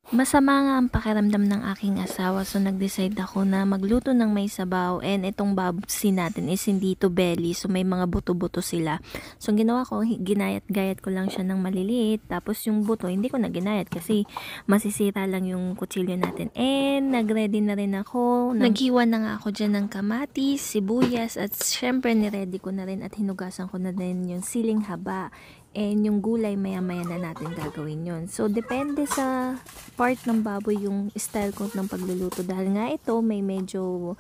Masama nga ang pakiramdam ng aking asawa, so nag-decide ako na magluto ng may sabaw, and itong babsi natin is hindi to belly, so may mga buto-buto sila. So ang ginawa ko, ginayat-gayat ko lang siya ng maliliit, tapos yung buto hindi ko na ginayat kasi masisira lang yung kutsilyo natin. And nag-ready na rin ako, naghiwa na nga ako dyan ng kamatis, sibuyas, at syempre ni-ready ko na rin at hinugasan ko na din yung siling haba. And yung gulay, maya-maya na natin gagawin yon. So, depende sa part ng baboy yung style ko ng pagluluto. Dahil nga ito, may medyo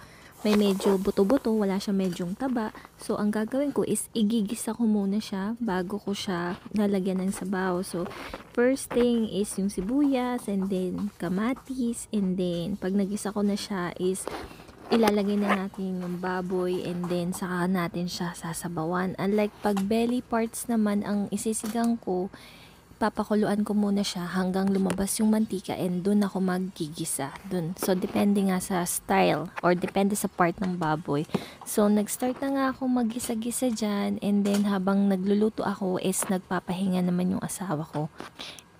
buto-buto, wala siya medyong taba. So, ang gagawin ko is igigisa ko muna siya bago ko siya lalagyan ng sabaw. So, first thing is yung sibuyas, and then kamatis, and then pag nagisa ko na siya is ilalagay na natin yung baboy, and then saka natin siya sasabawan. Unlike pag belly parts naman ang isisigang ko, papakuluan ko muna siya hanggang lumabas yung mantika, and dun ako maggigisa dun. So depende nga sa style or depende sa part ng baboy. So nag-start na nga ako maggisa-gisa dyan, and then habang nagluluto ako is nagpapahinga naman yung asawa ko.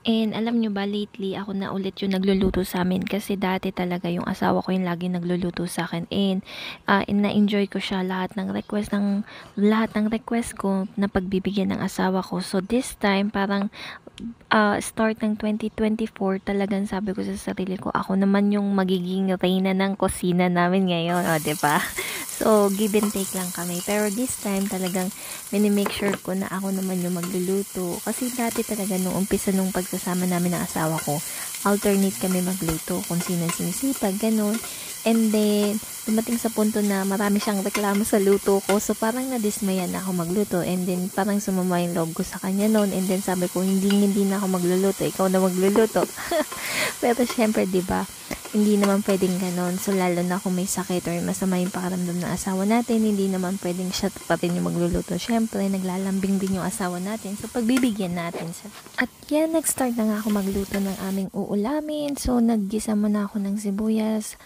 And alam nyo ba, lately ako na ulit yung nagluluto sa amin, kasi dati talaga yung asawa ko yung lagi nagluluto sa akin, and na-enjoy ko siya, lahat ng request ko na pagbibigyan ng asawa ko. So this time parang start ng 2024, talagang sabi ko sa sarili ko, ako naman yung magiging reyna ng kusina namin ngayon, o, diba? So, give and take lang kami. Pero this time, talagang minimake sure ko na ako naman yung magluluto. Kasi dati talaga nung umpisa nung pagsasama namin ng asawa ko, alternate kami magluto kung sino sinisipag, ganun. And then, dumating sa punto na marami siyang reklamo sa luto ko. So, parang nadismaya na ako magluto. And then, parang sumama yung loob ko sa kanya noon. And then, sabi ko, hindi na ako magluluto. Ikaw na magluluto. Pero, syempre, diba, hindi naman pwedeng ganon. So, lalo na kung may sakit or masama yung pakaramdam ng asawa natin, hindi naman pwedeng siya pa rin yung magluluto. Syempre, naglalambing din yung asawa natin. So, pagbibigyan natin siya. At yan, nag-start na nga ako magluto ng aming uulamin. So, naggisa muna ako ng sibuyas,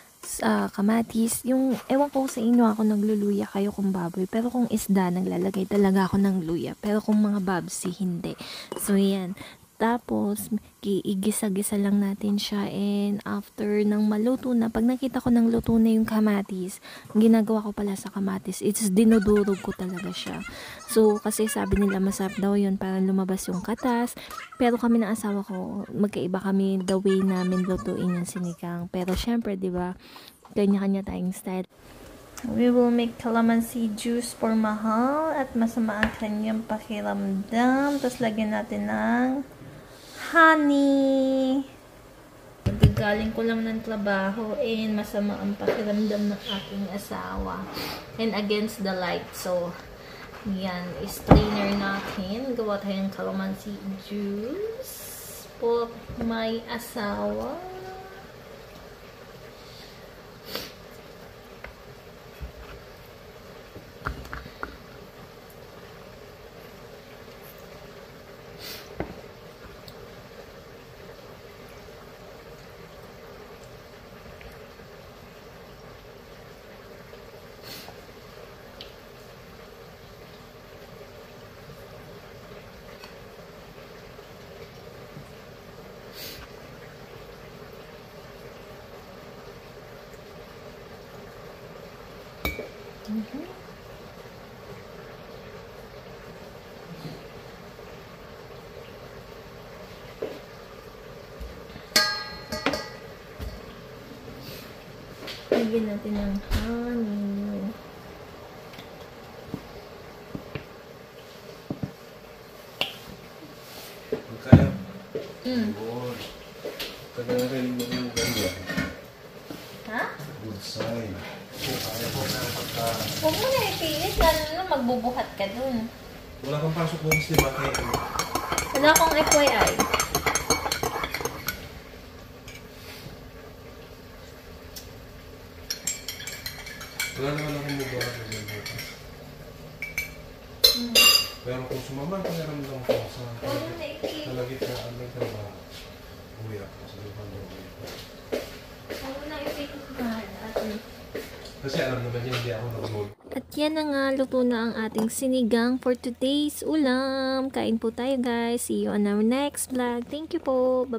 kamatis. Yung, ewan ko sa inyo, ako nagluluya, kayo kung baboy. Pero kung isda, naglalagay talaga ako ng luya. Pero kung mga babsi, hindi. So, yan. Tapos, igisa-gisa lang natin siya, and after ng maluto na, pag nakita ko ng luto na yung kamatis, ginagawa ko pala sa kamatis, it's dinudurog ko talaga siya. So, kasi sabi nila masarap daw yun para lumabas yung katas. Pero kami ng asawa ko, magkaiba kami the way namin lutuin yung sinigang. Pero syempre, di ba, kanya-kanya tayong style. We will make calamansi juice for Mahal at masama ang kanyang pakiramdam. Tapos lagyan natin ng honey. Galing ko lang ng trabaho, and masama ang pakiramdam ng aking asawa. And against the light. So, yan. Strainer natin. Gawa tayong calamansi juice for my asawa. Lagyan natin ng honey. Kaya? Good. Kagarin mo yung ganyan. Ha? Good sign. Kaya mo na pagka... Huwag mo na ipilit, lalo na magbubuhat ka dun. Wala kang pasok bukas, diba? Kaya Wala akong FYI. wala naman akong magawa na dyan bukas. Pero kung sumama, pakiramdam ko sa kalagitnaan ng trabaho, uwi ako sa ibang uwi ako. Huwag mo na ipilit, mahal. Kasi alam naman yan, hindi ako nag-load. At yan na nga, luto na ang ating sinigang for today's ulam. Kain po tayo, guys. See you on our next vlog. Thank you po. Bye-bye.